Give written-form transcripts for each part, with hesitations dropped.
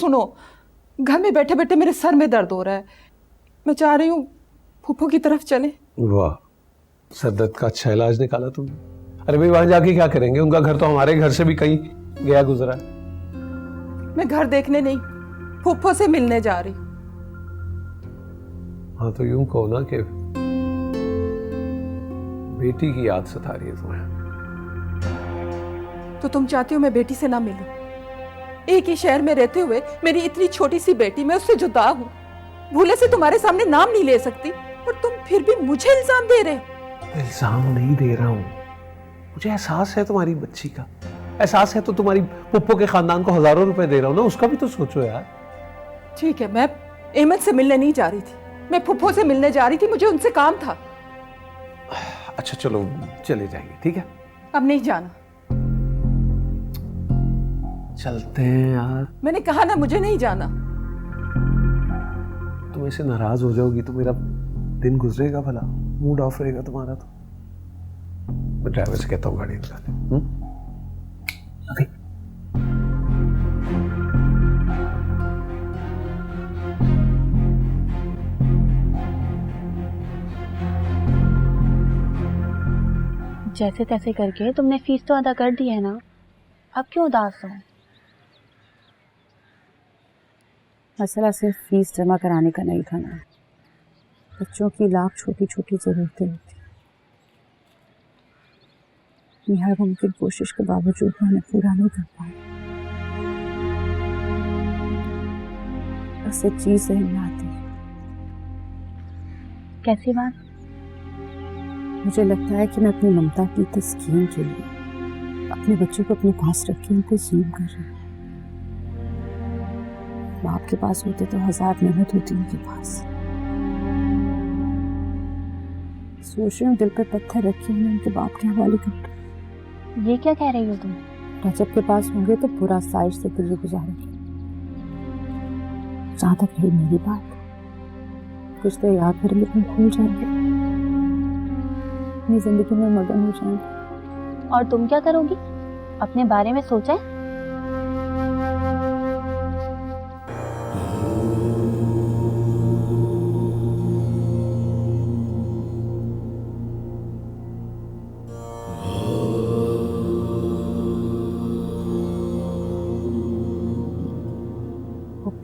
सुनो, घर में बैठे बैठे मेरे सर में दर्द हो रहा है। मैं चाह रही हूँ फूफो की तरफ चले। वाह, सर दर्द का अच्छा इलाज निकाला तुमने। अरे भाई वहां जाके क्या करेंगे, उनका घर तो हमारे घर से भी कहीं गया गुजरा है। मैं घर देखने नहीं, फूफो से मिलने जा रही। हाँ तो यूं कहो ना कि बेटी की याद सता रही है तुम्हें। तो तुम चाहती हो मैं बेटी से ना मिलूं? एक ही शहर में रहते हुए मेरी इतनी छोटी सी बेटी, मैं उससे जुदा हूं। भूले से तुम्हारे सामने नाम नहीं ले सकती और तुम फिर भी मुझे इल्जाम दे रहे। इल्जाम नहीं दे रहा हूं, मुझे एहसास है तुम्हारी बच्ची का। एहसास है तो तुम्हारी पुप्पो के खानदान को हजारों रुपए दे रहा हूं ना, उसका भी तो सोचो यार। ठीक है, मैं अहमद से मिलने नहीं जा रही थी, मैं फुफ्फो से मिलने जा रही थी, मुझे उनसे काम था। अच्छा चलो चले जाएंगे, ठीक है? अब नहीं जाना। चलते हैं यार। मैंने कहा ना, मुझे नहीं जाना। तुम ऐसे नाराज हो जाओगी तो मेरा दिन गुजरेगा भला, मूड ऑफ रहेगा तुम्हारा तो। मैं ड्राइवर से कहता हूँ गाड़ी निकाले। अभी जैसे तैसे करके तुमने फीस तो अदा कर दी है ना, अब क्यों उदास हो? मसला सिर्फ फीस जमा कराने का नहीं था ना, बच्चों की लाख छोटी छोटी ज़रूरतें होती। हर मुमकिन कोशिश के बावजूद मैं उन्हें पूरा नहीं कर पाई। बस एक चीज़ सहन में आती है। कैसी बात? मुझे लगता है कि मैं अपनी ममता की तस्कीन के लिए अपने बच्चों को अपने पास रख के उनको ज़ूम कर रही हूँ। बाप के पास होते तो हजार मेहनत होती उनके पास। सोच रही हूँ दिल पर पत्थर रखे उन्हें उनके बाप के हवाले कर। ये क्या कह रही हो तुम? रजब के पास होंगे तो पूरा साइड से दिल गुजारेंगे। जहाँ तक रही मेरी बात, कुछ तो याद करेंगे तुम भूल जाएंगे, अपनी जिंदगी में मगन हो जाएंगे। और तुम क्या करोगी? अपने बारे में सोचा है?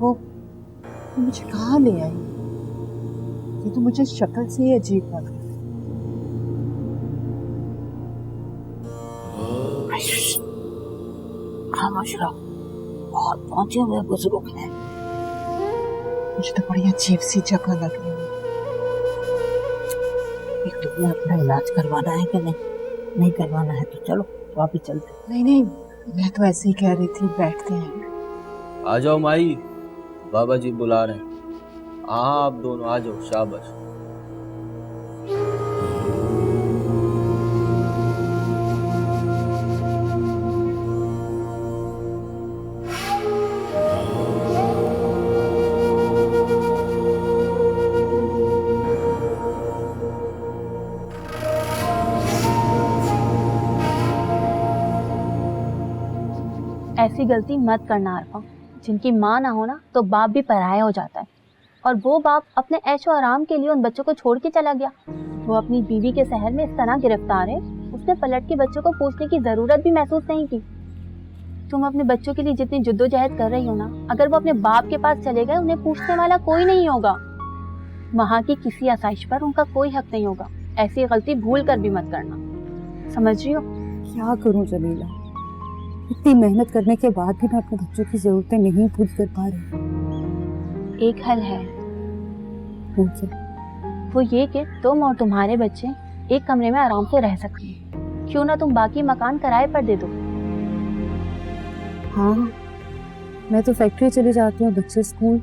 वो मुझे कहाँ ले आई? ये तो मुझे शक्ल से ही अजीब लग रहा है। खामोश रहो, बहुत पहुंचे हुए बुजुर्ग हैं। मुझे तो बड़ी अजीब सी जगह लग रही है। एक तो मैं अपना इलाज करवाना है कि नहीं करवाना है तो चलो तो आप ही चलते। नहीं, मैं तो ऐसे ही कह रही थी, बैठते हैं। आ जाओ माई, बाबा जी बुला रहे हैं। हाँ आप दोनों आ जाओ, शाबाश। ऐसी गलती मत करना आरफा। जिनकी माँ ना हो ना तो बाप भी पराया हो जाता है, और वो बाप अपने ऐशो आराम के लिए उन बच्चों को छोड़ के चला गया। वो अपनी बीवी के शहर में इस तरह गिरफ्तार है, उसने पलट के बच्चों को पूछने की जरूरत भी महसूस नहीं की। तुम अपने बच्चों के लिए जितनी जद्दोजहद कर रही हो ना, अगर वो अपने बाप के पास चले गए उन्हें पूछने वाला कोई नहीं होगा। वहाँ की किसी आसाइश पर उनका कोई हक नहीं होगा। ऐसी गलती भूल कर भी मत करना, समझ रही हो? क्या करूं जलीला, इतनी मेहनत करने के बाद भी मैं अपने बच्चों की जरूरतें नहीं पूरी कर पा रही। एक हल है। क्या? वो ये कि तुम और तुम्हारे बच्चे एक कमरे में आराम से रह सकें। क्यों ना तुम बाकी मकान किराए पर दे दो। हाँ, मैं तो फैक्ट्री चली जाती हूँ, बच्चे स्कूल,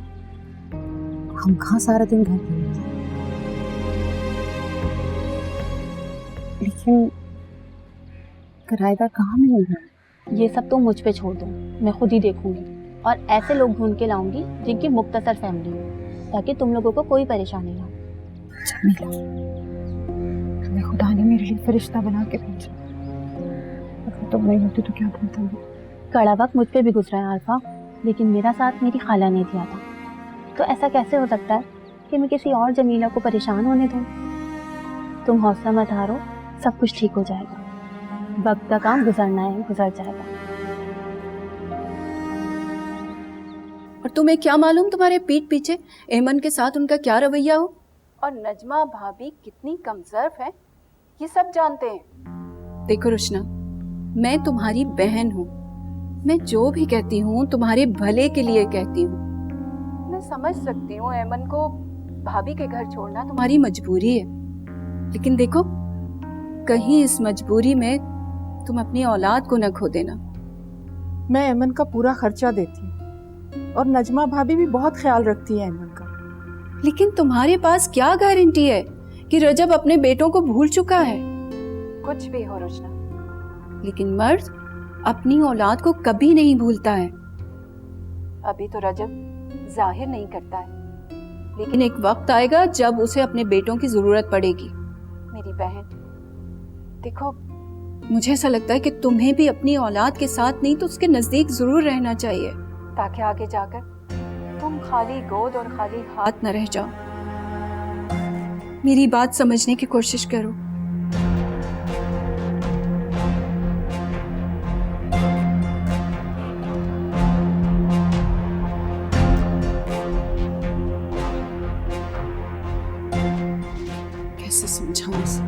हम कहाँ सारा दिन घर पे होते हैं। लेकिन किराएदार कहाँ मिलेगा? ये सब तुम मुझ पे छोड़ दो, मैं खुद ही देखूंगी और ऐसे लोग ढूंढ के लाऊंगी जिनकी मुख्तसर फैमिली हो, ताकि तुम लोगों को कोई परेशानी ना हो। तुम्हें खुदा ने मेरे लिए फरिश्ता बना के भेजा, अगर तुम नहीं होती तो क्या बनता? कड़ा वक्त मुझ पे भी गुजरा है आरफा, लेकिन मेरा साथ मेरी खाला ने दिया था। तो ऐसा कैसे हो सकता है कि मैं किसी और जमीला को परेशान होने दूं? तुम हौसला मत हारो, सब कुछ ठीक हो जाएगा। वक्त का काम गुजरना है, गुजर जाएगा। और तुम्हें क्या मालूम तुम्हारे पीठ पीछे ऐमन के साथ उनका क्या रवैया हो। और नजमा भाभी कितनी कमजोर है ये सब जानते हैं। देखो रुशना, मैं तुम्हारी बहन हूँ। मैं जो भी कहती हूँ तुम्हारे भले के लिए कहती हूँ। मैं समझ सकती हूँ ऐमन को भाभी के घर छोड़ना तुम्हारी मजबूरी है, लेकिन देखो कहीं इस मजबूरी में तुम अपनी औलाद को न खो देना। मैं ऐमन का पूरा खर्चा देती हूँ और नजमा भाभी भी बहुत ख्याल रखती है ऐमन का। लेकिन तुम्हारे पास क्या गारंटी है कि रजब अपने बेटों को भूल चुका है? कुछ भी हो रुजना, लेकिन मर्द अपनी औलाद को कभी नहीं भूलता है। अभी तो रजब जाहिर नहीं करता है, लेकिन एक वक्त आएगा जब उसे अपने बेटों की जरूरत पड़ेगी। मेरी बहन देखो, मुझे ऐसा लगता है कि तुम्हें भी अपनी औलाद के साथ नहीं तो उसके नजदीक जरूर रहना चाहिए, ताकि आगे जाकर तुम खाली गोद और खाली हाथ हाथ न रह जाओ। मेरी बात समझने की कोशिश करो। कैसे समझाऊं इसे?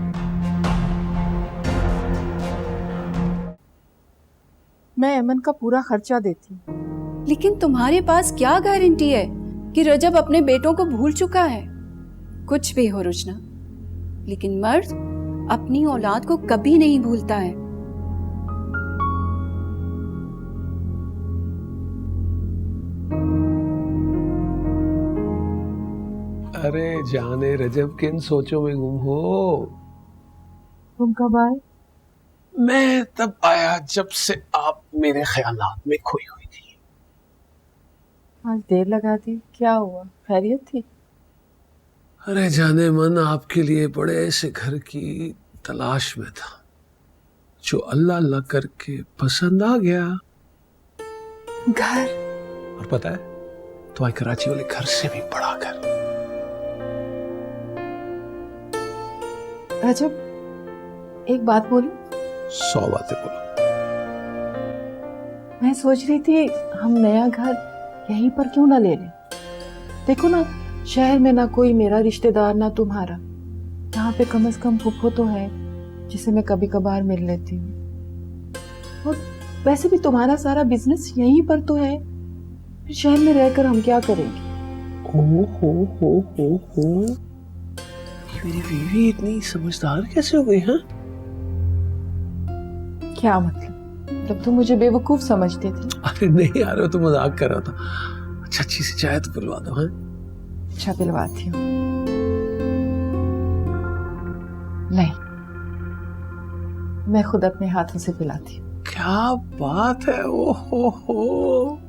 मैं ऐमन का पूरा खर्चा देती हूँ। लेकिन तुम्हारे पास क्या गारंटी है कि रजब अपने बेटों को भूल चुका है? कुछ भी हो रुजना, लेकिन मर्द अपनी औलाद को कभी नहीं भूलता है। अरे जाने रजब किन सोचों में गुम हो। तुम कब आए? मैं तब आया जब से आप मेरे ख्यालात में खोई हुई थी। आज देर लगा दी, क्या हुआ? खैरियत थी? अरे जाने मन आपके लिए बड़े ऐसे घर की तलाश में था जो अल्लाह अल्लाह करके पसंद आ गया। घर? और पता है, तुम्हारे कराची वाले घर से भी बड़ा घर। रजब, एक बात बोलूं? 100 बातें बोलो। मैं सोच रही थी हम नया घर यहीं पर क्यों ना ले लें। देखो ना, शहर में ना कोई मेरा रिश्तेदार ना तुम्हारा। यहाँ पे कम से कम फूफो तो है जिसे मैं कभी कभार मिल लेती हूँ। और वैसे भी तुम्हारा सारा बिजनेस यहीं पर तो है, फिर शहर में रहकर हम क्या करेंगे? हो मेरी बीवी इतनी समझदार कैसे हो गई? हाँ, क्या मतलब तुम मुझे बेवकूफ समझते थे? अरे नहीं यार, तो मजाक कर रहा था। अच्छा, अच्छी सी चाय तो पिलवा दो। हाँ, अच्छा पिलवाती हूँ। नहीं, मैं खुद अपने हाथों से पिलाती हूँ। क्या बात है। ओहो।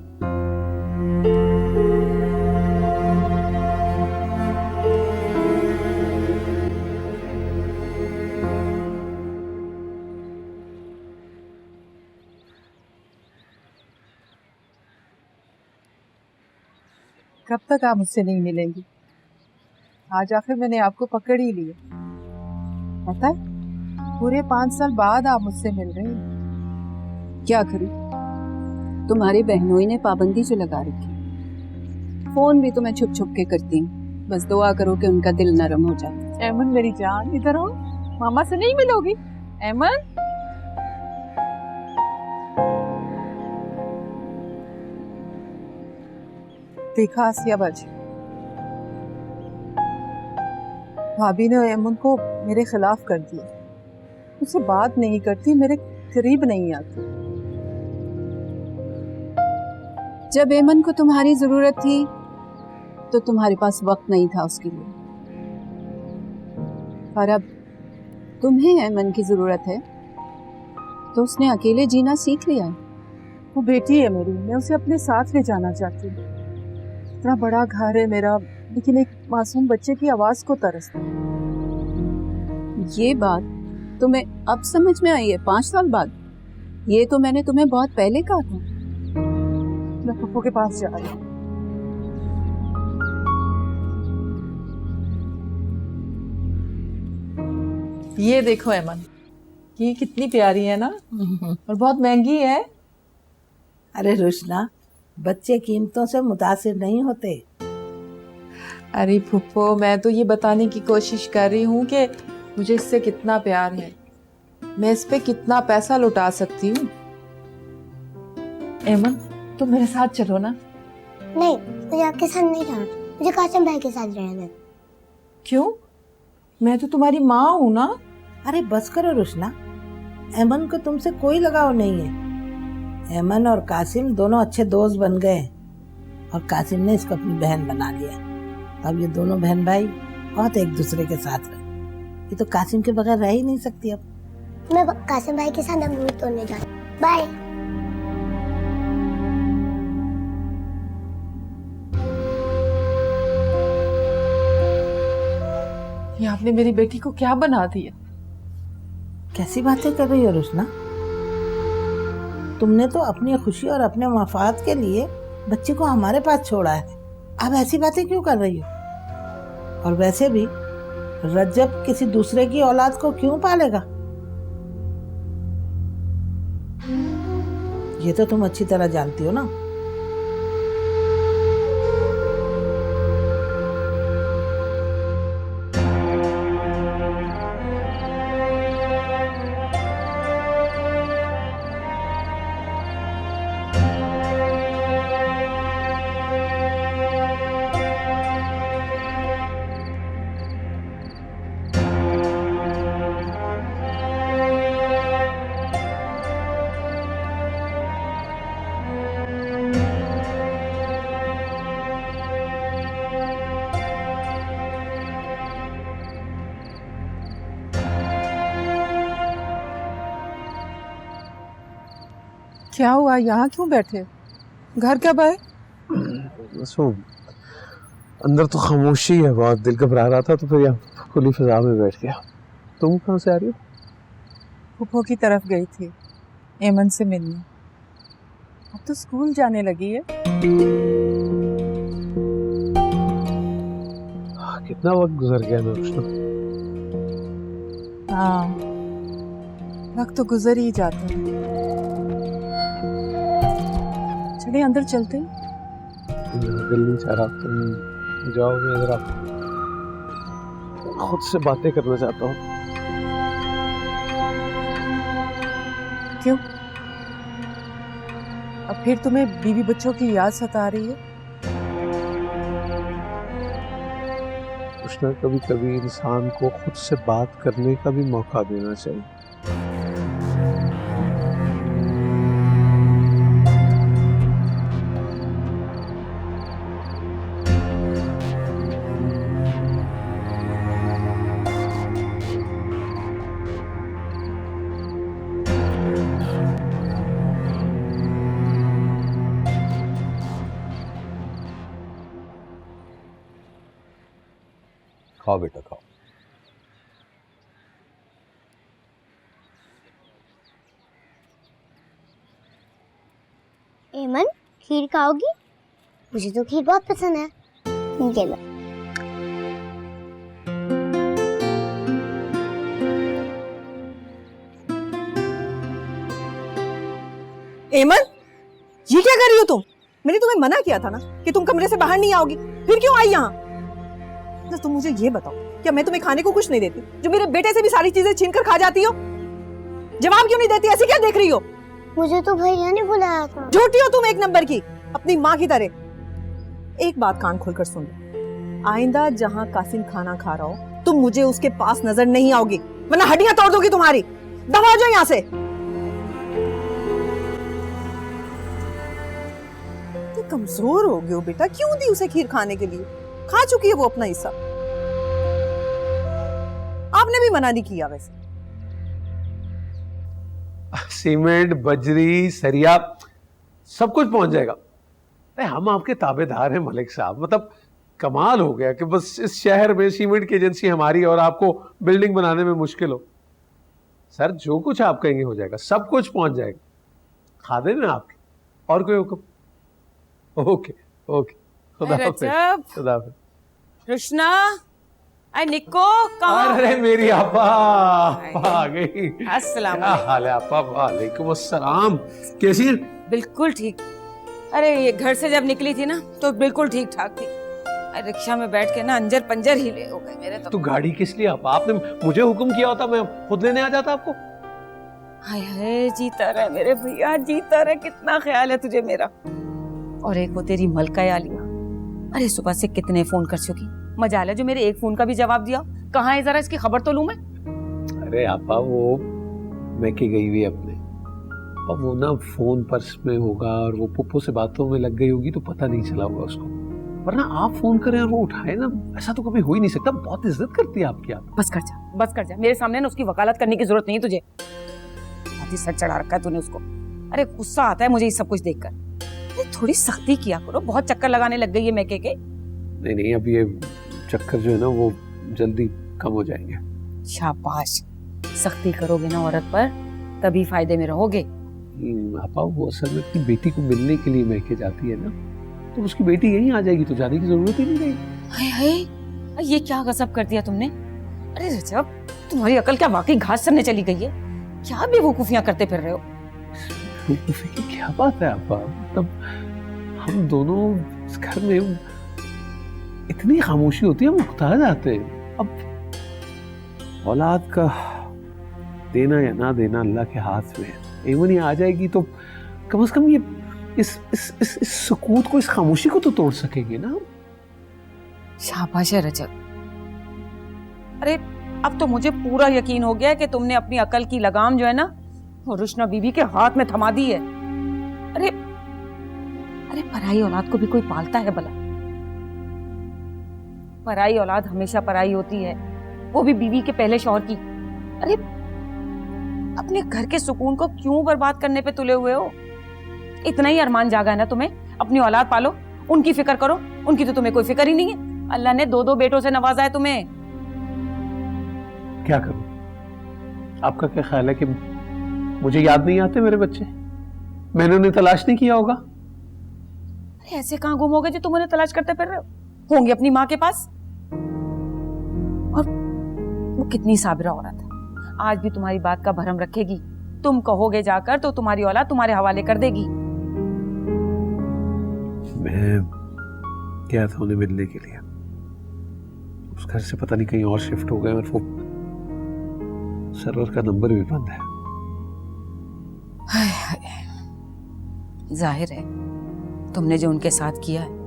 कब तक आप मुझसे नहीं मिलेंगी? आज आखिर मैंने आपको पकड़ ही लिया। पता है, पूरे 5 साल बाद आप मुझसे मिल रहे हैं। क्या करूं? तुम्हारी बहनोई ने पाबंदी जो लगा रखी। फोन भी तो मैं छुप छुप के करती हूँ, बस दुआ करो कि उनका दिल नरम हो जाए। ऐमन मेरी जान, इधर हो। मामा से नहीं मिलोगी? ऐमन, देखा आसिया बाजी, भाभी ने ऐमन को मेरे खिलाफ कर दिया। मुझसे बात नहीं करती, मेरे करीब नहीं आती। जब ऐमन को तुम्हारी जरूरत थी तो तुम्हारे पास वक्त नहीं था उसके लिए, और अब तुम्हें ऐमन की जरूरत है तो उसने अकेले जीना सीख लिया है। वो बेटी है मेरी, मैं उसे अपने साथ ले जाना चाहती हूँ। इतना बड़ा घर है मेरा, लेकिन एक मासूम बच्चे की आवाज को तरसता है। ये बात तुम्हें अब समझ में आई है 5 साल बाद? ये तो मैंने तुम्हें बहुत पहले कहा था। मैं पप्पू के पास जा रही हूँ। ये देखो एमन, ये कितनी प्यारी है ना, और बहुत महंगी है। अरे रुशना, बच्चे कीमतों से मुतासिर नहीं होते। अरे फुप्पो, मैं तो ये बताने की कोशिश कर रही हूँ कि मुझे इससे कितना प्यार है, मैं इस पे कितना पैसा लुटा सकती हूँ। एमन, तुम मेरे साथ चलो ना। नहीं, मुझे आपके साथ नहीं जाना, मुझे कासिम भाई के साथ रहना है। क्यों? मैं तो तुम्हारी माँ हूँ ना। अरे बस करो रुशना, एमन को तुमसे कोई लगाव नहीं है। एमन और कासिम दोनों अच्छे दोस्त बन गए और कासिम ने इसको अपनी बहन बना लिया। अब ये दोनों बहन भाई बहुत एक दूसरे के साथ रहे। ये तो कासिम के बगैर रह ही नहीं सकती। अब मैं कासिम भाई के साथ अमरूद तोड़ने जा रही हूँ। बाय। ये आपने मेरी बेटी को क्या बना दिया? कैसी बातें कर रही हो रुशना? तुमने तो अपनी खुशी और अपने मफाद के लिए बच्चे को हमारे पास छोड़ा है। अब ऐसी बातें क्यों कर रही हो? और वैसे भी रज्जब किसी दूसरे की औलाद को क्यों पालेगा? ये तो तुम अच्छी तरह जानती हो ना। क्या हुआ, यहाँ क्यों बैठे? घर कब आए? अंदर तो खामोशी है, बहुत दिल घबरा रहा था तो फिर यहाँ खुली फिजा में बैठ गया। तुम कहाँ से आ रही हो? फुफो की तरफ गई थी एमन से मिलने। अब तो स्कूल जाने लगी है। कितना वक्त गुजर गया ना रुशना। हाँ, वक्त तो गुजर ही जाता है। चलिए अंदर चलते हैं। दिल नहीं चाह रहा, तुम जाओ, मैं जरा खुद से बातें करना चाहता हूँ। क्यों? अब फिर तुम्हें बीवी बच्चों की याद सता रही है? रुशना, कभी कभी इंसान को खुद से बात करने का भी मौका देना चाहिए। खाओ बेटा खाओ। एमन, खीर खाओगी? मुझे तो खीर बहुत पसंद है। ये लो। एमन, ये क्या कर रही हो तुम? मैंने तुम्हें मना किया था ना कि तुम कमरे से बाहर नहीं आओगी, फिर क्यों आई यहाँ? तो तुम मुझे ये बताओ, क्या मैं तुम्हें खाने को कुछ नहीं देती जो मेरे बेटे से भी सारी चीजें छीन कर खा जाती हो? जवाब क्यों नहीं देती? ऐसे क्या देख रही हो? मुझे तो भैया ने बुलाया था। झूठी हो तुम, एक नंबर की, अपनी माँ की तरह। एक बात कान खोलकर सुन लो, आइंदा जहाँ कासिम खाना खा रहा हो तुम मुझे उसके पास नजर नहीं आओगी, वरना हड्डियां तोड़ दोगी तुम्हारी। दबा जाओ यहाँ से। तो कमजोर हो गए हो बेटा, क्यों दी उसे खीर खाने के लिए? खा चुकी है वो अपना हिस्सा। आपने भी मना नहीं किया वैसे। सीमेंट, बजरी, सरिया सब कुछ पहुंच जाएगा। अरे हम आपके ताबेदार हैं मलिक साहब। मतलब कमाल हो गया कि बस इस शहर में सीमेंट की एजेंसी हमारी और आपको बिल्डिंग बनाने में मुश्किल हो। सर जो कुछ आप कहेंगे हो जाएगा, सब कुछ पहुंच जाएगा। खा देना आपके। और कोई हुक्म? ओके ओके, खुदा हाफिज, रजब। खुदा हाफिज। रुशना, अरे निको कहाँ? अरे मेरी आपा आ गई। अस्सलाम क्या हाल है आपा? वालेकुम अस्सलाम, कैसी हैं? बिल्कुल ठीक। अरे ये घर से जब निकली थी ना तो बिल्कुल ठीक ठाक थी। अरे रिक्शा में बैठ के ना अंजर पंजर हिले हो गए मेरे तो। गाड़ी किस लिए आपा? आपने मुझे हुक्म किया होता, मैं खुद लेने आ जाता आपको। हाय हाय, जीता रहे मेरे भैया, जीता रहे। कितना ख्याल है तुझे मेरा। और एक वो तेरी मलका आलिया, अरे सुबह से कितने फोन कर चुकी, मजाल है जो मेरे एक फोन का भी जवाब दिया। कहाँ है, जरा इसकी खबर तो लूं मैं। अरे आपा वो मैं के गई हुई अपने, अब वो ना फोन पर्स में होगा और वो पुप्पो से बातों में लग गई होगी तो पता नहीं चला होगा उसको। वरना आप फोन करें और वो उठाए ना, ऐसा तो कभी हो ही नहीं सकता। बहुत इज्जत करती है आपकी आप। बस कर जा, बस कर जा। मेरे सामने ना उसकी वकालत करने की जरूरत नहीं है तुझे। बहुत ही सर चढ़ा रखा है तूने उसको। अरे गुस्सा आता है मुझे ये सब कुछ देखकर। अरे थोड़ी सख्ती किया करो, बहुत चक्कर लगाने लग गई है मैके के। नहीं, अब ये चक्कर जो है ना वो जल्दी कम हो जाएंगे। शाबाश, सख्ती करोगे ना औरत पर तभी फायदे में रहोगे। आपा वो असल में अपनी बेटी को मिलने के लिए मैके जाती है ना, तो उसकी बेटी यहीं आ जाएगी तो जाने की जरूरत ही नहीं रहेगी। हाय हाय, ये क्या गजब कर दिया तुमने। अरे रजब, तुम्हारी अकल क्या वाकई घास चरने चली गई है? क्या बेवकूफियां करते फिर रहे हो? बेवकूफी की क्या बात है आपा? तब हम दोनों इस घर में इतनी खामोशी होती है, हम उकता जाते हैं। अब औलाद का देना या ना देना अल्लाह के हाथ में है। एवन ये आ जाएगी तो कम से कम ये इस सुकूत को, इस खामोशी को तो तोड़ सकेंगे ना। शाबाश है रजब। अरे अब तो मुझे पूरा यकीन हो गया कि तुमने अपनी अकल की लगाम जो है ना वो रुशना बीबी के हाथ में थमा दी है। अरे पराई औलाद को भी कोई पालता है भला? पराई औलाद हमेशा पराई होती है, वो भी बीवी के पहले शौहर की। अरे अपने घर के सुकून को क्यों बर्बाद करने पे तुले हुए हो? इतना ही अरमान जागा है ना तुम्हें, अपनी औलाद पालो, उनकी फिक्र करो। उनकी तो तुम्हें कोई फिक्र ही नहीं है। अल्लाह ने 2-2 बेटों से नवाजा है तुम्हें। क्या करूं? आपका क्या ख्याल है कि मुझे याद नहीं आते मेरे बच्चे? मैंने उन्हें तलाश नहीं किया होगा? अरे ऐसे कहां गुम हो गए जो तुम उन्हें तलाश करते फिर रहे हो? होंगे अपनी माँ के पास। और वो कितनी साबिरा औरत है, आज भी तुम्हारी बात का भरम रखेगी। तुम कहोगे जाकर तो तुम्हारी औलाद तुम्हारे हवाले कर देगी। मैं गया था उन्हें मिलने के लिए, उस घर से पता नहीं कहीं और शिफ्ट हो गए और वो सर्वर का नंबर भी बंद है। हाय हाय, जाहिर है तुमने जो उनके साथ किया है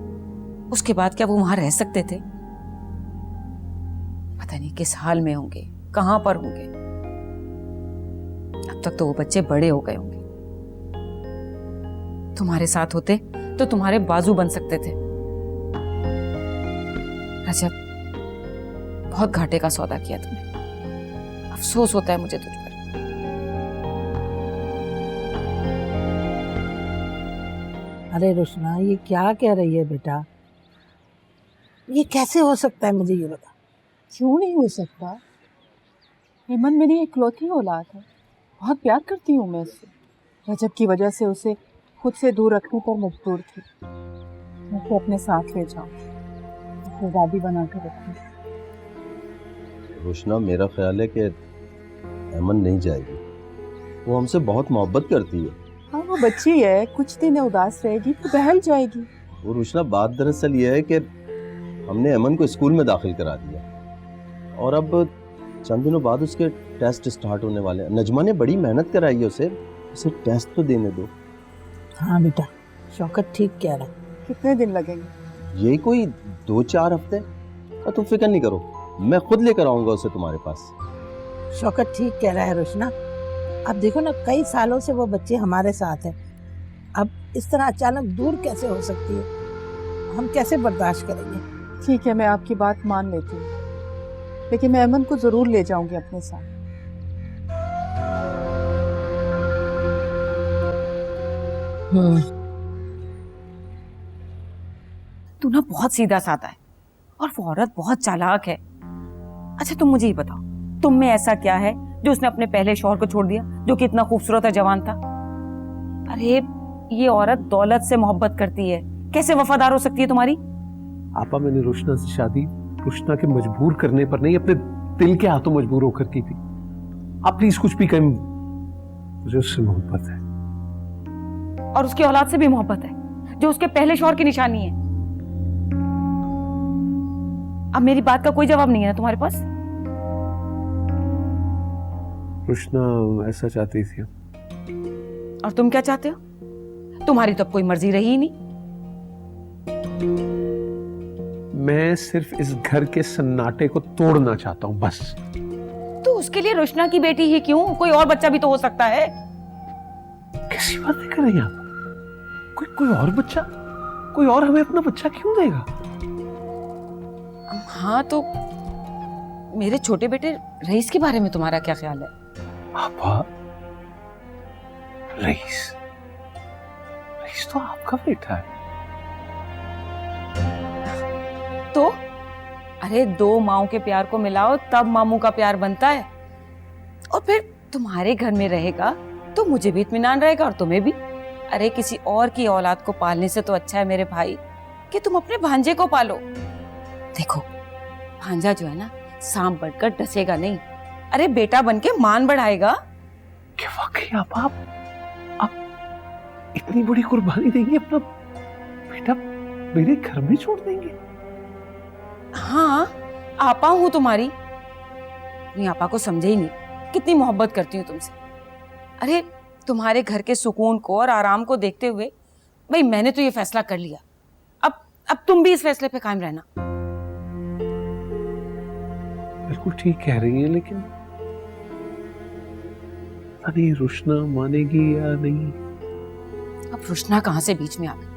उसके बाद क्या वो वहां रह सकते थे? पता नहीं किस हाल में होंगे, कहां पर होंगे। अब तक तो वो बच्चे बड़े हो गए होंगे। तुम्हारे साथ होते तो तुम्हारे बाजू बन सकते थे। रजब, बहुत घाटे का सौदा किया तुमने। अफसोस होता है मुझे तुझ पर। अरे रुशना, ये क्या कह रही है बेटा? ये कैसे हो सकता है, मुझे ये बता। क्यों नहीं हो सकता? हेमंत मेरी इकलौती औलाद है, बहुत प्यार करती हूँ मैं उससे। रजब की वजह से उसे खुद से दूर रखने पर मजबूर थी। मैं उसे अपने साथ ले जाऊँ, उसे दादी बना कर रखूँ। रुशना, मेरा ख्याल है कि अमन नहीं जाएगी। वो हमसे बहुत मोहब्बत करती है। हाँ, वो बच्ची है, कुछ दिन उदास रहेगी फिर बहल जाएगी। वो रुशना, बात दरअसल ये है कि हमने अमन को स्कूल में दाखिल करा दिया और अब चंद दिनों बाद उसके टेस्ट स्टार्ट होने वाले हैं। नजमा ने बड़ी मेहनत कराई है उसे टेस्ट तो देने दो। हाँ बेटा, शौकत ठीक कह रहा। कितने दिन लगेंगे? ये कोई 2-4 हफ्ते। तुम फिक्र नहीं करो, मैं खुद लेकर आऊंगा उसे तुम्हारे पास। शौकत ठीक कह रहा है रुशना। अब देखो ना, कई सालों से वो बच्चे हमारे साथ है, अब इस तरह अचानक दूर कैसे हो सकती है? हम कैसे बर्दाश्त करेंगे? ठीक है, मैं आपकी बात मान लेती हूँ, लेकिन मैं अमन को जरूर ले जाऊंगी अपने साथ। तू ना बहुत सीधा साधा है और वो औरत बहुत चालाक है। अच्छा तुम मुझे ये बताओ, तुम में ऐसा क्या है जो उसने अपने पहले शौहर को छोड़ दिया, जो कि इतना खूबसूरत और जवान था? अरे ये औरत दौलत से मोहब्बत करती है, कैसे वफादार हो सकती है तुम्हारी? आपा, मैंने रुशना से शादी रुशना के मजबूर करने पर नहीं, अपने दिल के हाथों मजबूर होकर की थी। आप प्लीज कुछ भी कहें, मुझे उससे मोहब्बत है। और उसकी औलाद से भी मोहब्बत है, जो उसके पहले शौहर की निशानी है। अब मेरी बात का कोई जवाब नहीं है ना तुम्हारे पास? रुशना ऐसा चाहती थी। और तुम क्या चाहते हो? तुम्हारी तो अब कोई मर्जी रही ही नहीं। मैं सिर्फ इस घर के सन्नाटे को तोड़ना चाहता हूं, बस। तो उसके लिए रुशना की बेटी ही क्यों? कोई और बच्चा भी तो हो सकता है। कैसी बातें कर रही हैं आप? कोई और बच्चा, कोई और हमें अपना बच्चा क्यों देगा? हाँ, तो मेरे छोटे बेटे रईस के बारे में तुम्हारा क्या ख्याल है? आपा, रईस तो आपका बेटा है। तो अरे, दो माओं के प्यार को मिलाओ तब मामू का प्यार बनता है। और फिर तुम्हारे घर में रहेगा तो मुझे भी इत्मीनान रहेगा और तुम्हें भी। अरे, किसी और की औलाद को पालने से तो अच्छा है मेरे भाई कि तुम अपने भांजे को पालो। देखो, भांजा जो है ना, सांप बढ़कर डसेगा नहीं। अरे, बेटा बनके मान बढ़ाएगा। क्या वाकई आप इतनी बड़ी कुर्बानी देंगे? अपना बेटा मेरे घर में छोड़ देंगे? हाँ, आपा हूं तुम्हारी। अपनी आपा को समझे ही नहीं कितनी मोहब्बत करती हूँ तुमसे। अरे, तुम्हारे घर के सुकून को और आराम को देखते हुए भाई मैंने तो ये फैसला कर लिया। अब तुम भी इस फैसले पे कायम रहना। बिल्कुल ठीक कह रही है, लेकिन पता नहीं रुशना मानेगी या नहीं। अब रुशना कहाँ से बीच में आ गई?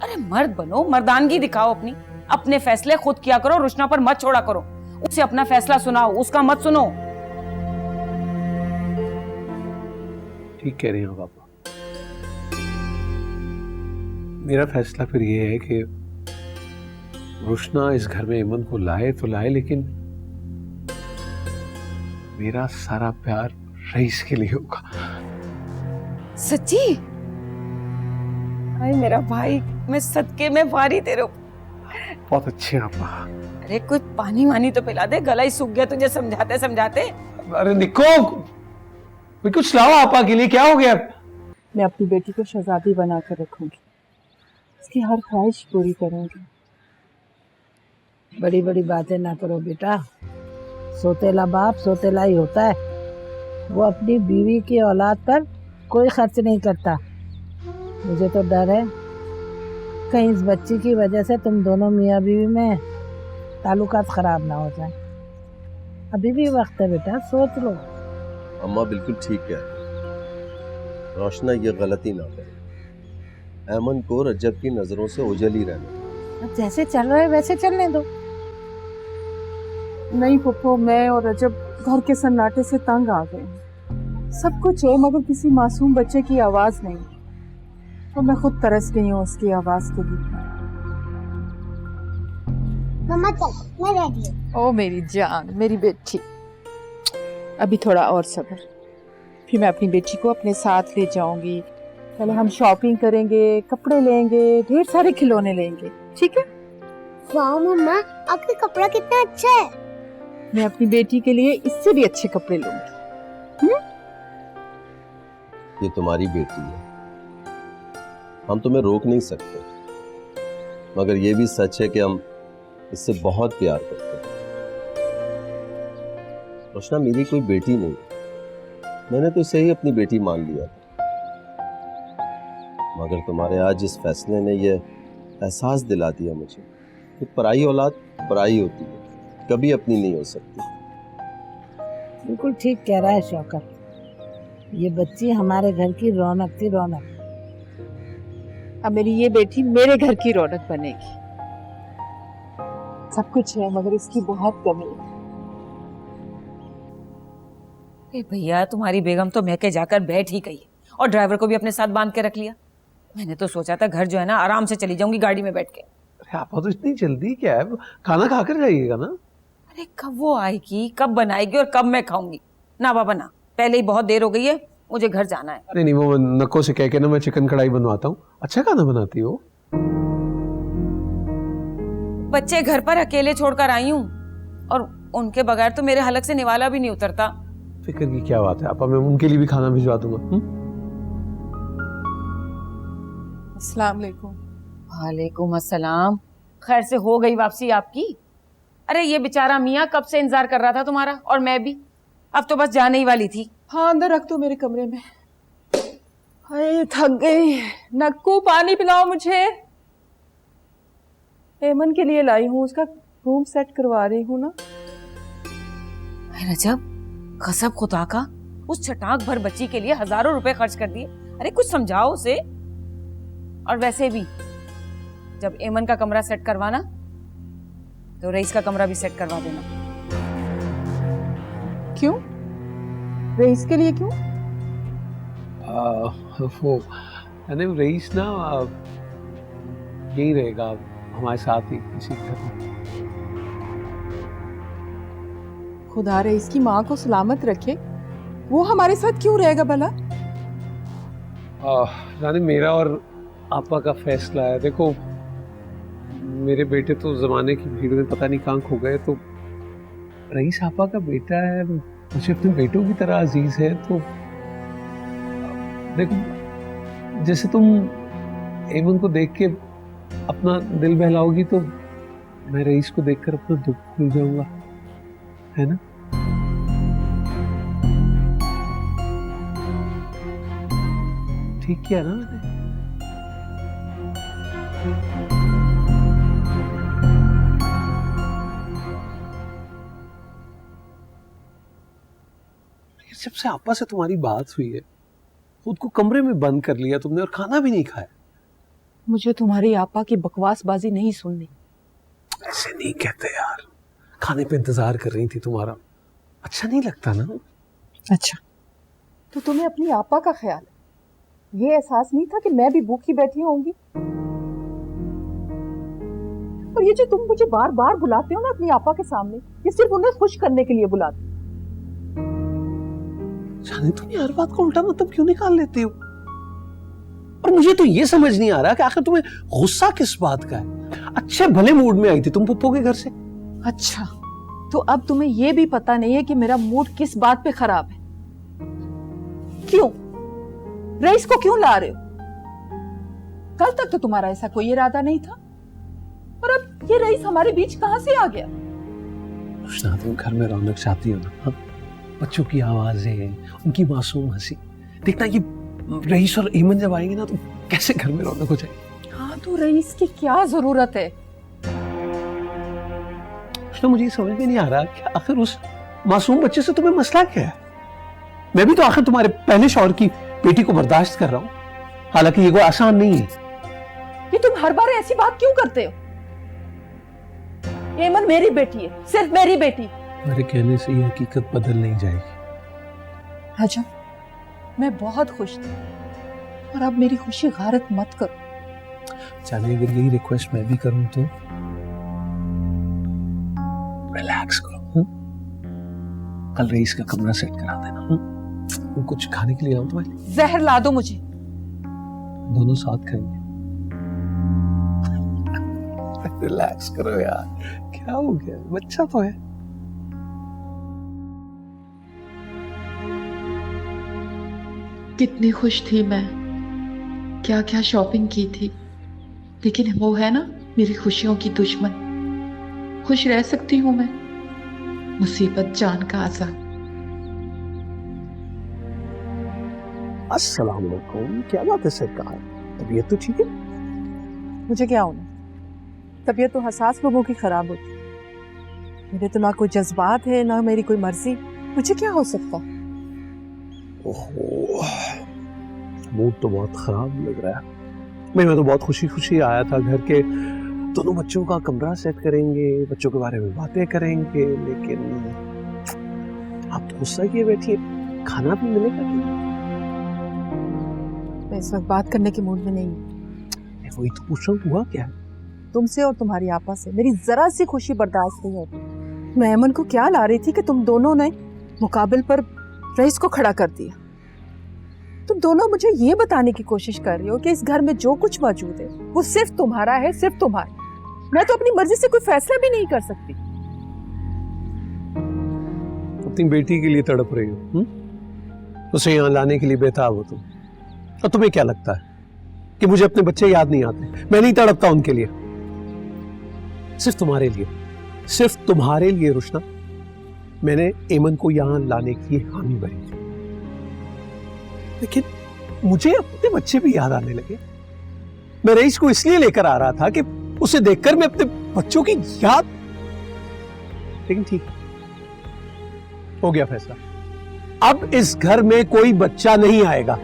अरे, मर्द बनो, मर्दानगी दिखाओ अपनी। अपने फैसले खुद किया करो, रुशना पर मत छोड़ा करो। उसे अपना फैसला सुनाओ, उसका मत सुनो। ठीक कह रही हैं पापा। मेरा फैसला फिर ये है कि रुशना इस घर में इमन को लाए तो लाए, लेकिन मेरा सारा प्यार रईस के लिए होगा। सच्ची? हाय मेरा भाई, मैं सदके में वारी तेरे। बहुत अच्छे हैं आपा। अरे, कोई पानी वानी तो पिला दे, गला ही सूख गया तुझे समझाते समझाते। अरे निको, कुछ लाओ आपा के लिए। क्या हो गया? मैं अपनी बेटी को शहजादी बना कर रखूंगी, उसकी हर ख्वाहिश पूरी करूंगी। बड़ी बड़ी बातें ना करो बेटा, सोतेला बाप सोतेला ही होता है। वो अपनी बीवी की औलाद पर कोई खर्च नहीं करता। मुझे तो डर है कहीं इस बच्ची की वजह से तुम दोनों मियाँ बीवी में ताल्लुकात खराब ना हो जाए। अभी भी वक्त है बेटा, सोच लो। अम्मा बिल्कुल ठीक है, रोशना ये गलती ना करे। ऐमन को रजब की नजरों से ओझल ही रहने दो। अब जैसे चल रहा है वैसे चलने दो। नहीं फुप्पो, मैं और रजब घर के सन्नाटे से तंग आ गए। सब कुछ है मगर किसी मासूम बच्चे की आवाज नहीं। तो मैं खुद तरस गई हूँ उसकी आवाज के लिए। मम्मा चल, मैं रेडी हूँ। ओ मेरी जान, मेरी बेटी, अभी थोड़ा और सब्र, फिर मैं अपनी बेटी को अपने साथ ले जाऊंगी। पहले हम शॉपिंग करेंगे, कपड़े लेंगे, ढेर सारे खिलौने लेंगे, ठीक है? वाह मम्मा, आपका कपड़ा कितना अच्छा है। मैं अपनी बेटी के लिए इससे भी अच्छे कपड़े लूंगी। ये तुम्हारी बेटी है, हम तुम्हें रोक नहीं सकते, मगर ये भी सच है कि हम इससे बहुत प्यार करते हैं। रोशना मेरी कोई बेटी नहीं, मैंने तो इसे ही अपनी बेटी मान लिया था। मगर तुम्हारे आज इस फैसले ने यह एहसास दिला दिया मुझे कि पराई औलाद पराई होती है, कभी अपनी नहीं हो सकती। बिल्कुल ठीक कह रहा है शौकत, ये बच्ची हमारे घर की रौनक थी, रौनक। अब मेरी ये बेटी मेरे घर की रौनक बनेगी। सब कुछ है मगर इसकी बहुत कमी है। भैया, तुम्हारी बेगम तो महके जाकर बैठ ही गई है और ड्राइवर को भी अपने साथ बांध के रख लिया। मैंने तो सोचा था घर जो है ना आराम से चली जाऊंगी गाड़ी में बैठ के। अरे आप तो इतनी जल्दी क्या है, खाना खाकर जाइएगा ना। अरे कब वो आएगी, कब बनाएगी और कब मैं खाऊंगी? ना बाबा ना, पहले ही बहुत देर हो गई है, मुझे घर जाना है। अरे नहीं, वो नक्को से कह के ना मैं चिकन कढ़ाई बनवाता हूँ, अच्छा खाना बनाती हो। बच्चे घर पर अकेले छोड़कर आई हूँ और उनके बगैर तो मेरे हलक से निवाला भी नहीं उतरता। फिक्र की क्या बात है आपा, मैं उनके लिए भी खाना भिजवा दूंगा। अस्सलाम वालेकुम। वालेकुम अस्सलाम। खैर से हो गई वापसी आपकी? अरे ये बेचारा मियाँ कब से इंतजार कर रहा था तुम्हारा, और मैं भी अब तो बस जाने ही वाली थी। हाँ अंदर रख दो मेरे कमरे में। हाय थक गई। नक्कू पानी पिलाओ मुझे। एमन के लिए लाई हूँ, उसका रूम सेट करवा रही हूँ ना। रजब, कसम खुदा का, उस छटाक भर बच्ची के लिए हजारों रुपए खर्च कर दिए। अरे कुछ समझाओ उसे। और वैसे भी जब एमन का कमरा सेट करवाना तो रईस का कमरा भी सेट करवा देना। क्यों? रईस के लिए क्यों? वो यानी रईस ना यही रहेगा हमारे साथ ही इसी घर में। खुदा रईस की माँ को सलामत रखे, वो हमारे साथ क्यों रहेगा भला? रानी मेरा और आपा का फैसला है। देखो मेरे बेटे तो जमाने की भीड़ में पता नहीं कहाँ खो गए, तो रईस आपा का बेटा है, मुझे अपने बेटों की तरह अजीज है। तो देखो जैसे तुम एमन को देख के अपना दिल बहलाओगी तो मैं रईस को देखकर अपना दुख भूल जाऊंगा, है ना? ठीक किया ना मैंने? जब से आपा से तुम्हारी बात हुई है, खुद को कमरे में बंद कर लिया तुमने और खाना भी नहीं खाया। मुझे तुम्हारी आपा की बकवासबाजी नहीं सुननी। ऐसे नहीं कहते यार, खाने पे इंतजार कर रही थी तुम्हारा, अच्छा नहीं लगता ना? अच्छा तो तुम्हें अपनी आपा का ख्याल है, ये एहसास नहीं था कि मैं भी भूखी बैठी होंगी? और ये जो तुम मुझे बार बार बुलाते हो ना अपनी आपा के सामने, ये सिर्फ उन्हें खुश करने के लिए बुलाते। जाने तुम हर बात को उल्टा मतलब क्यों निकाल लेती हो? और मुझे तो ये समझ नहीं आ रहा कि आखिर तुम्हें गुस्सा किस बात का है? अच्छे भले मूड में आई थी तुम पुप्पो के घर से। अच्छा तो अब तुम्हें ये भी पता नहीं है कि मेरा मूड किस बात पे खराब है? क्यों? रईस को क्यों ला रहे हो? कल तक तो तुम्हारा ऐसा कोई इरादा नहीं था, और अब ये रईस हमारे बीच कहां से आ गया? रुशना तुम घर में रौनक चाहती हो ना? हाँ? बच्चों की आवाजें, उनकी मासूम हंसी, देखना ये रईस और ईमन जब आएंगे ना तो कैसे घर में रौनक हो जाएगी। हाँ तो रईस की क्या जरूरत है? रुशना मुझे समझ में नहीं आ रहा कि आखिर उस मासूम बच्चे से तुम्हें मसला क्या है? मैं भी तो आखिर तुम्हारे पहले शौहर की बेटी को बर्दाश्त कर रहा हूँ, हालांकि ये कोई आसान नहीं है। ये तुम हर बार ऐसी बात क्यों करते हो? एमन मेरी बेटी है, सिर्फ मेरी बेटी। मेरे कहने से ये हकीकत बदल नहीं जाएगी। अच्छा मैं बहुत खुश थी, और अब मेरी खुशी गारत मत करो। जाने अगर यही रिक्वेस्ट मैं भी करूं तो रिलैक्स करो। कल रईस का कमरा सेट करा देना। कुछ खाने के लिए लाऊं तुम्हारे? जहर ला दो मुझे। दोनों साथ खाएंगे। रिलैक्स करो यार, क्या हो गया? बच्चा तो है। कितनी खुश थी मैं, क्या क्या शॉपिंग की थी, लेकिन वो है ना मेरी खुशियों की दुश्मन। खुश रह सकती हूँ मैं, मुसीबत जान का आजाद। अस्सलाम वालेकुम, क्या बात है सरकार? तबीयत तो ठीक है? मुझे क्या होना, तबीयत तो हसास लोगों की खराब होती। मेरे तो ना कोई जज्बात है ना मेरी कोई मर्जी, मुझे क्या हो सकता? ओहो, मूड तो बहुत खराब लग रहा है। मैं तो बहुत खुशी खुशी आया था घर के, दोनों बच्चों का कमरा सेट करेंगे, बच्चों के बारे में बातें करेंगे, लेकिन आप तो गुस्सा किए बैठी है, खाना भी मिलेगा क्या? मैं इस वक्त बात करने के मूड में नहीं हूँ। वही तो पूछ रहा हूँ, हुआ क्या है? तुमसे और तुम्हारी आपा से मेरी जरा सी खुशी बर्दाश्त नहीं होती। मैं अमन को क्या ला रही थी कि तुम दोनों ने मुकाबिल पर रईस को खड़ा कर दिया। तुम दोनों मुझे ये बताने की कोशिश कर रही हो कि इस घर में जो कुछ मौजूद है वो सिर्फ तुम्हारा है, सिर्फ तुम्हारा। मैं तो अपनी मर्जी से कोई फैसला भी नहीं कर सकती। अपनी बेटी के लिए तड़प रही हो, उसे यहाँ लाने के लिए बेताब हो तुम। और तुम्हें क्या लगता है कि मुझे अपने बच्चे याद नहीं आते? मैं नहीं तड़पता उनके लिए, सिर्फ तुम्हारे लिए, सिर्फ तुम्हारे लिए रुशना मैंने एमन को यहाँ लाने की हामी भरी। लेकिन मुझे अपने बच्चे भी याद आने लगे। मैं रईस को इसलिए लेकर आ रहा था कि उसे देखकर मैं अपने बच्चों की याद। लेकिन ठीक है, हो गया फैसला। अब इस घर में कोई बच्चा नहीं आएगा।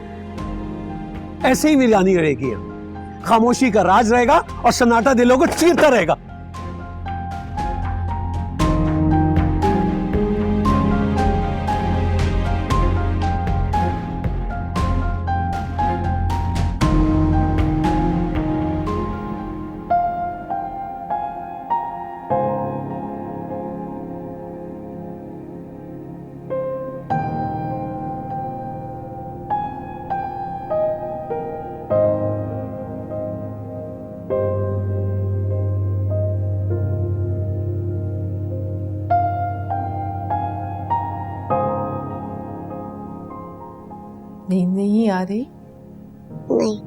ऐसे ही वीरानी रहेगी यहां, खामोशी का राज रहेगा और सन्नाटा दिलों को चीरता रहेगा। नींद नहीं आ रही? नहीं।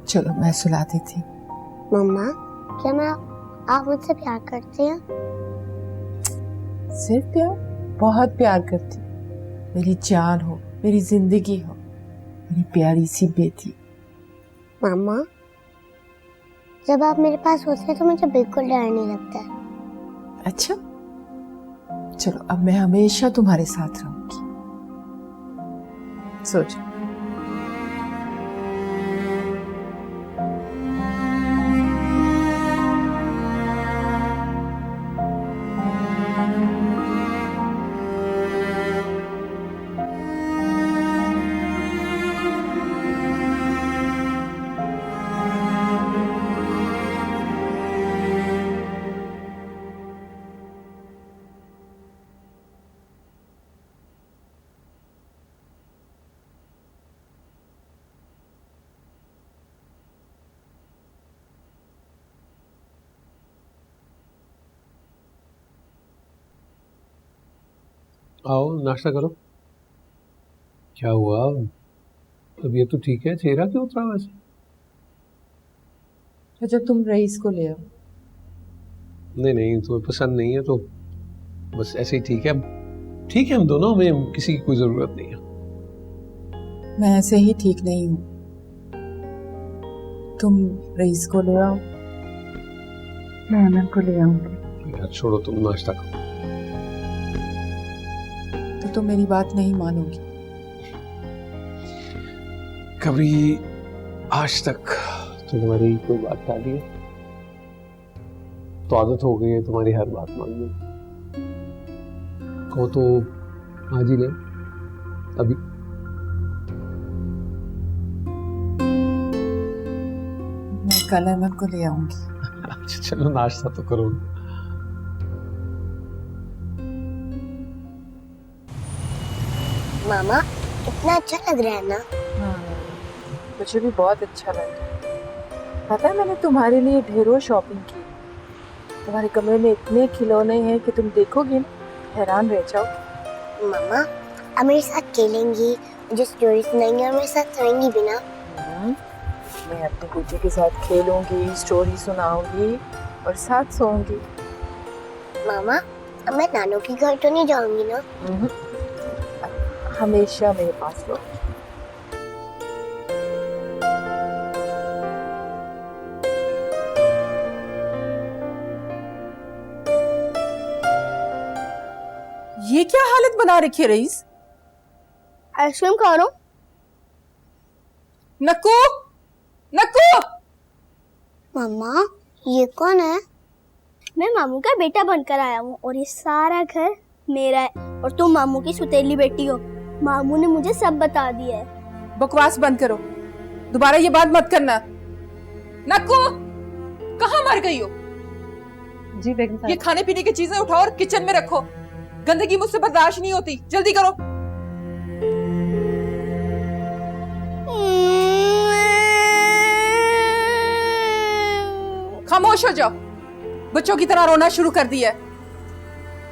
चलो मैं सुला देती। मम्मा, क्या आप मुझसे प्यार करती हैं? सिर्फ प्यार? बहुत प्यार करती। मेरी जान हो, मेरी जिंदगी हो, मेरी प्यारी सी बेटी। मम्मा, जब आप मेरे पास होते हैं तो मुझे बिल्कुल डर नहीं लगता है। अच्छा, चलो अब मैं हमेशा तुम्हारे साथ रहूंगी। सो जाओ। आओ नाश्ता करो। क्या हुआ, तबीयत तो ठीक है, चेहरा क्यों उतरा वैसे? अच्छा, तुम रईस को ले आओ। नहीं नहीं, तुम्हें पसंद नहीं है तो बस ऐसे ही ठीक है। ठीक है हम दोनों, में किसी की कोई जरूरत नहीं है। मैं ऐसे ही ठीक नहीं हूँ, तुम रईस को ले आओ, मैं अमन को ले आऊंगी। यार छोड़ो, तुम नाश्ता करो। तो तुम मेरी बात नहीं मानोगी? कभी आज तक तो तुम्हारी कोई बात टाली है? तो आदत हो गई है तुम्हारी हर बात मानने। कहो तो आज ही ले अभी। मैं कल अमन को ले आऊंगी। अच्छा चलो नाश्ता तो करो। मामा, कितना अच्छा लग रहा है ना? हाँ, मुझे भी बहुत अच्छा लगा। पता है, मैंने तुम्हारे लिए ढेरों शॉपिंग की। तुम्हारे कमरे में इतने खिलौने हैं कि तुम देखोगी ना, हैरान रह जाओ। मामा, अब मेरे साथ खेलेंगी, मुझे स्टोरी सुनाएंगी और मेरे साथ सोएंगी भी ना? मैं अपने बेटे के साथ खेलूंगी, स्टोरी सुनाऊंगी और साथ सोऊंगी। मामा, अब मैं नानू के घर तो नहीं जाऊंगी ना? हमेशा मेरे पास रहो। ये क्या हालत बना रखी है रईस? आइसक्रीम खा रहा हूँ। नक्कू, नक्कू! मम्मा, ये कौन है? मैं मामू का बेटा बनकर आया हूँ और ये सारा घर मेरा है और तुम मामू की सुतेली बेटी हो। मामू ने मुझे सब बता दिया है। बकवास बंद करो, दोबारा ये बात मत करना। नक्कू, कहाँ मर गई हो? जी बेगम साहब। ये खाने पीने की चीजें उठाओ और किचन में रखो। गंदगी मुझसे बर्दाश्त नहीं होती, जल्दी करो। खामोश हो जाओ। बच्चों की तरह रोना शुरू कर दिया है।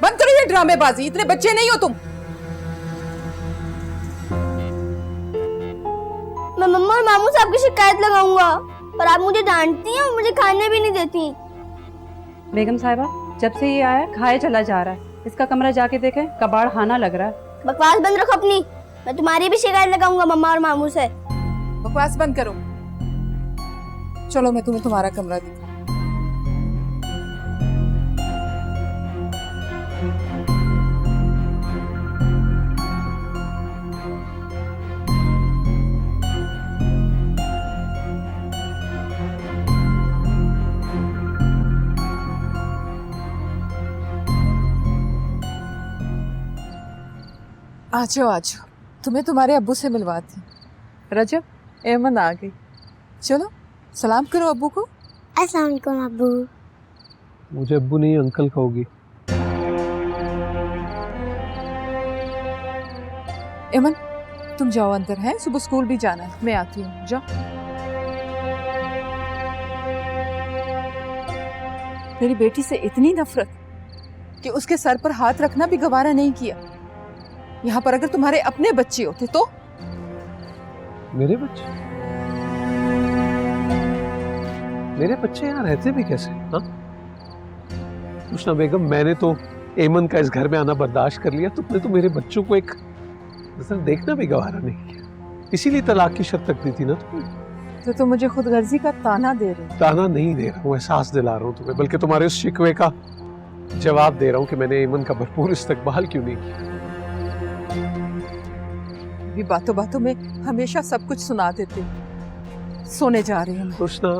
बंद करो ये ड्रामेबाजी, इतने बच्चे नहीं हो तुम। मैं मम्मा और मामू से आपकी शिकायत लगाऊंगा, और आप मुझे डांटती हैं और मुझे खाने भी नहीं देती। बेगम साहिबा, जब से ये आया खाए चला जा रहा है। इसका कमरा जाके देखें, कबाड़ खाना लग रहा है। बकवास बंद रखो अपनी, मैं तुम्हारी भी शिकायत लगाऊंगा मम्मा और मामू से। बकवास बंद करो। चलो मैं तुम्हें तुम्हारा कमरा दिखाऊं। आ जाओ आ जाओ, तुम्हें तुम्हारे अब्बू से मिलवाती हूं। रजब, एमन आ गई। चलो सलाम करो अब्बू को। अस्सलाम वालेकुम अब्बू। मुझे अब्बू नहीं अंकल कहोगी। एमन तुम जाओ अंदर, है सुबह स्कूल भी जाना है। मैं आती हूँ, जाओ। मेरी बेटी से इतनी नफरत कि उसके सर पर हाथ रखना भी गवारा नहीं किया। यहाँ पर अगर तुम्हारे अपने बच्चे होते तो? मेरे बच्चे? मेरे बच्चे यहाँ रहते भी कैसे? हाँ रुशना बेगम, मैंने तो एमन का इस घर में आना बर्दाश्त कर लिया, तुमने तो मेरे बच्चों को एक नजर देखना भी गवारा नहीं किया। इसीलिए तलाक की शर्त तक दी थी ना तुमने। तो तुम मुझे खुदगर्जी का ताना दे रहे हो। ताना नहीं दे रहा हूँ, एहसास दिला रहा हूँ तुम्हें, बल्कि तुम्हारे उस शिकवे का जवाब दे रहा हूँ कि मैंने एमन का भरपूर इस्तकबाल क्यों नहीं किया। भी बातों बातों में हमेशा सब कुछ सुना देते। सोने जा रही हूँ। रुशना